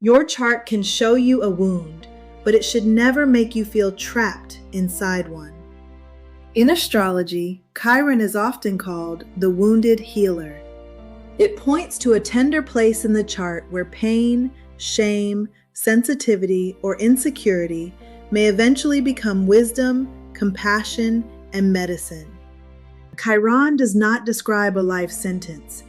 Your chart can show you a wound, but it should never make you feel trapped inside one. In astrology, Chiron is often called the wounded healer. It points to a tender place in the chart where pain, shame, sensitivity, or insecurity may eventually become wisdom, compassion, and medicine. Chiron does not describe a life sentence.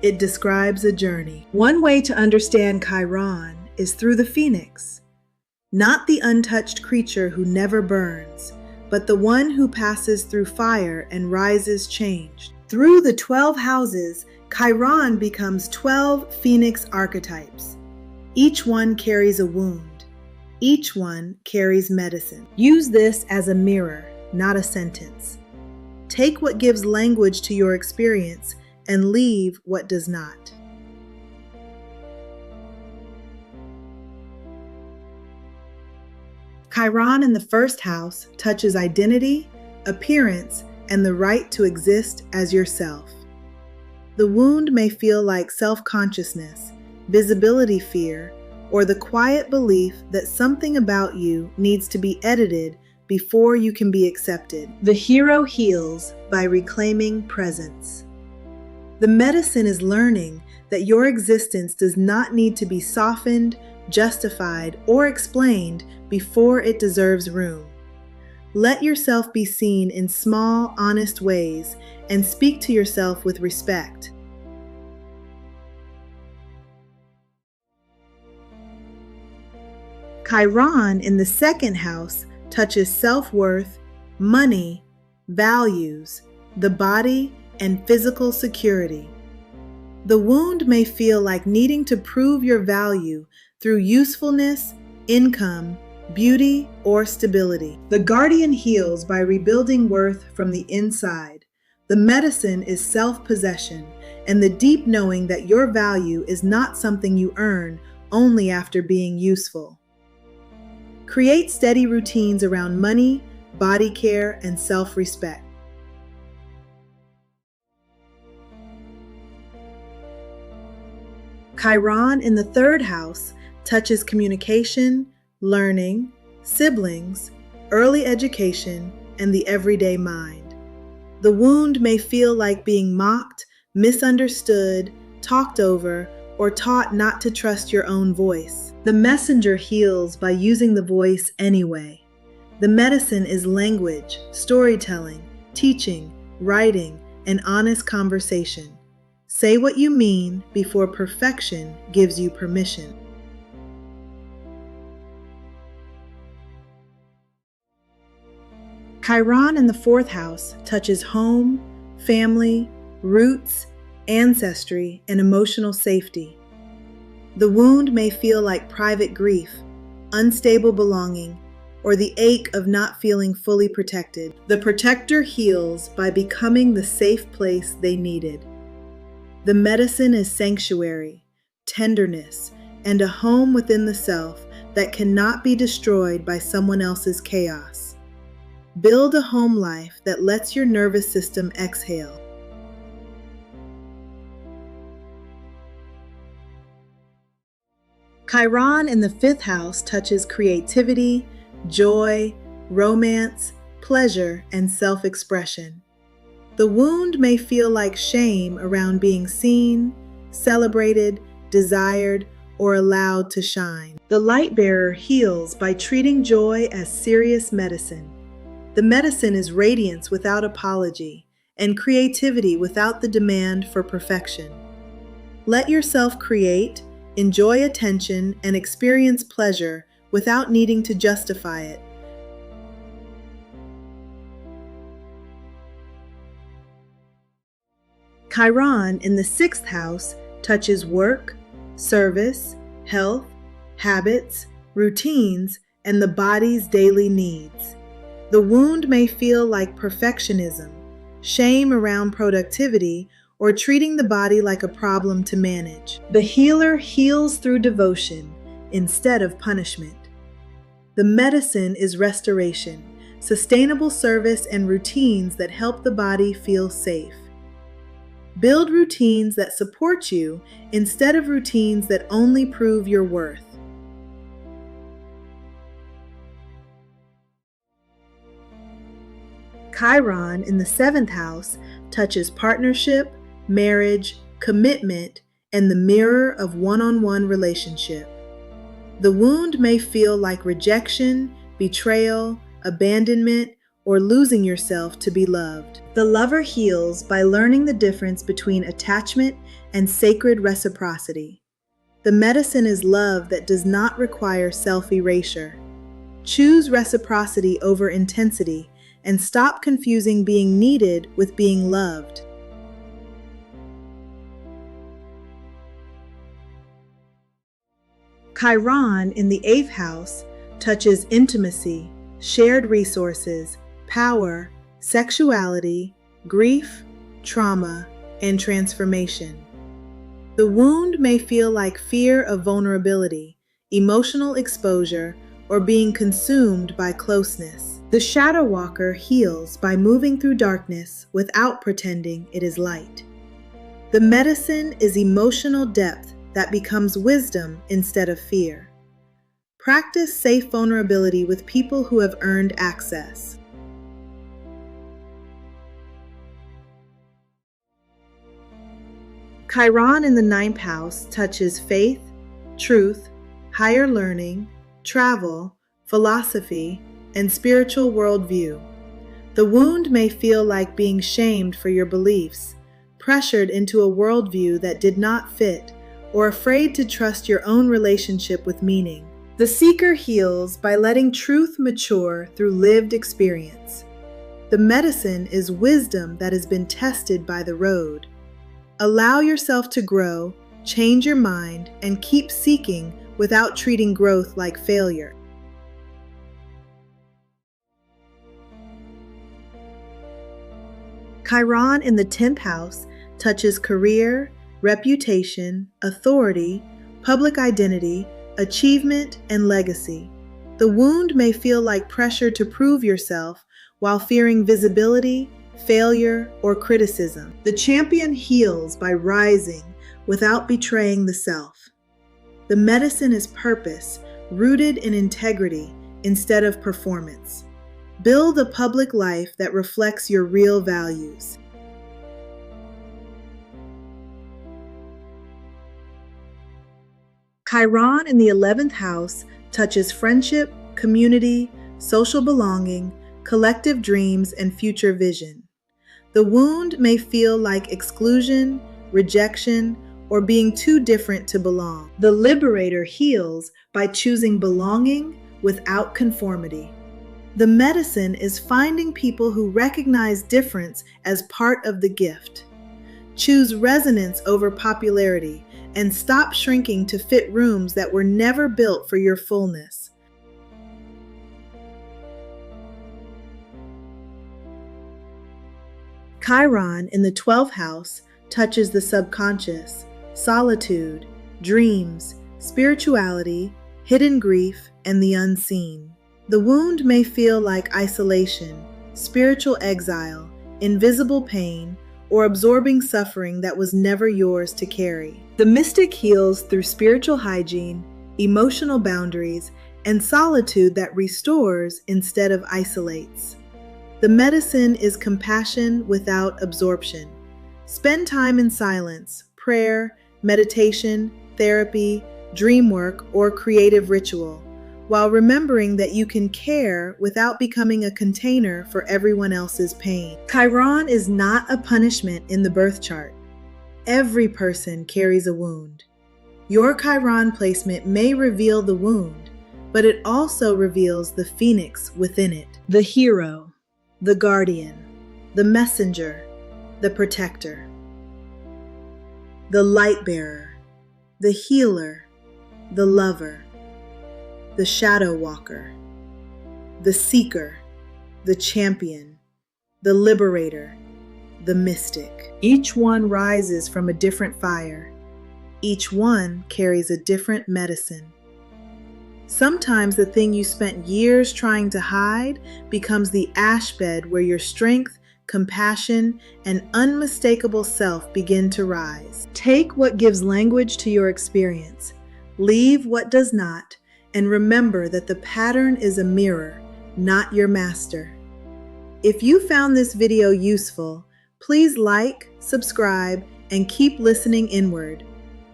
It describes a journey. One way to understand Chiron is through the phoenix, not the untouched creature who never burns, but the one who passes through fire and rises changed. Through the 12 houses, Chiron becomes 12 phoenix archetypes. Each one carries a wound. Each one carries medicine. Use this as a mirror, not a sentence. Take what gives language to your experience and leave what does not. Chiron in the first house touches identity, appearance, and the right to exist as yourself. The wound may feel like self-consciousness, visibility fear, or the quiet belief that something about you needs to be edited before you can be accepted. The hero heals by reclaiming presence. The medicine is learning that your existence does not need to be softened, justified, or explained before it deserves room. Let yourself be seen in small, honest ways and speak to yourself with respect. Chiron in the second house touches self-worth, money, values, the body, and physical security. The wound may feel like needing to prove your value through usefulness, income, beauty, or stability. The guardian heals by rebuilding worth from the inside. The medicine is self-possession and the deep knowing that your value is not something you earn only after being useful. Create steady routines around money, body care, and self-respect. Chiron in the third house touches communication, learning, siblings, early education, and the everyday mind. The wound may feel like being mocked, misunderstood, talked over, or taught not to trust your own voice. The messenger heals by using the voice anyway. The medicine is language, storytelling, teaching, writing, and honest conversation. Say what you mean before perfection gives you permission. Chiron in the fourth house touches home, family, roots, ancestry, and emotional safety. The wound may feel like private grief, unstable belonging, or the ache of not feeling fully protected. The protector heals by becoming the safe place they needed. The medicine is sanctuary, tenderness, and a home within the self that cannot be destroyed by someone else's chaos. Build a home life that lets your nervous system exhale. Chiron in the fifth house touches creativity, joy, romance, pleasure, and self-expression. The wound may feel like shame around being seen, celebrated, desired, or allowed to shine. The Lightbearer heals by treating joy as serious medicine. The medicine is radiance without apology and creativity without the demand for perfection. Let yourself create, enjoy attention, and experience pleasure without needing to justify it. Chiron in the sixth house touches work, service, health, habits, routines, and the body's daily needs. The wound may feel like perfectionism, shame around productivity, or treating the body like a problem to manage. The healer heals through devotion instead of punishment. The medicine is restoration, sustainable service, and routines that help the body feel safe. Build routines that support you instead of routines that only prove your worth. Chiron in the 7th house touches partnership, marriage, commitment, and the mirror of one-on-one relationship. The wound may feel like rejection, betrayal, abandonment, or losing yourself to be loved. The lover heals by learning the difference between attachment and sacred reciprocity. The medicine is love that does not require self-erasure. Choose reciprocity over intensity and stop confusing being needed with being loved. Chiron in the 8th house touches intimacy, shared resources, power, sexuality, grief, trauma, and transformation. The wound may feel like fear of vulnerability, emotional exposure, or being consumed by closeness. The shadow walker heals by moving through darkness without pretending it is light. The medicine is emotional depth that becomes wisdom instead of fear. Practice safe vulnerability with people who have earned access. Chiron in the 9th house touches faith, truth, higher learning, travel, philosophy, and spiritual worldview. The wound may feel like being shamed for your beliefs, pressured into a worldview that did not fit, or afraid to trust your own relationship with meaning. The seeker heals by letting truth mature through lived experience. The medicine is wisdom that has been tested by the road. Allow yourself to grow, change your mind, and keep seeking without treating growth like failure. Chiron in the 10th house touches career, reputation, authority, public identity, achievement, and legacy. The wound may feel like pressure to prove yourself while fearing visibility, failure, or criticism. The champion heals by rising without betraying the self. The medicine is purpose, rooted in integrity instead of performance. Build a public life that reflects your real values. Chiron in the 11th house touches friendship, community, social belonging, collective dreams, and future vision. The wound may feel like exclusion, rejection, or being too different to belong. The Liberator heals by choosing belonging without conformity. The medicine is finding people who recognize difference as part of the gift. Choose resonance over popularity and stop shrinking to fit rooms that were never built for your fullness. Chiron in the 12th house touches the subconscious, solitude, dreams, spirituality, hidden grief, and the unseen. The wound may feel like isolation, spiritual exile, invisible pain, or absorbing suffering that was never yours to carry. The mystic heals through spiritual hygiene, emotional boundaries, and solitude that restores instead of isolates. The medicine is compassion without absorption. Spend time in silence, prayer, meditation, therapy, dream work, or creative ritual, while remembering that you can care without becoming a container for everyone else's pain. Chiron is not a punishment in the birth chart. Every person carries a wound. Your Chiron placement may reveal the wound, but it also reveals the phoenix within it. The hero, the guardian, the messenger, the protector. The Lightbearer, the healer, the lover, the shadow walker, the seeker, the champion, the liberator, the mystic. Each one rises from a different fire. Each one carries a different medicine. Sometimes the thing you spent years trying to hide becomes the ash bed where your strength, compassion, and unmistakable self begin to rise. Take what gives language to your experience, leave what does not, and remember that the pattern is a mirror, not your master. If you found this video useful, please like, subscribe, and keep listening inward.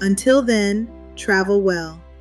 Until then, travel well.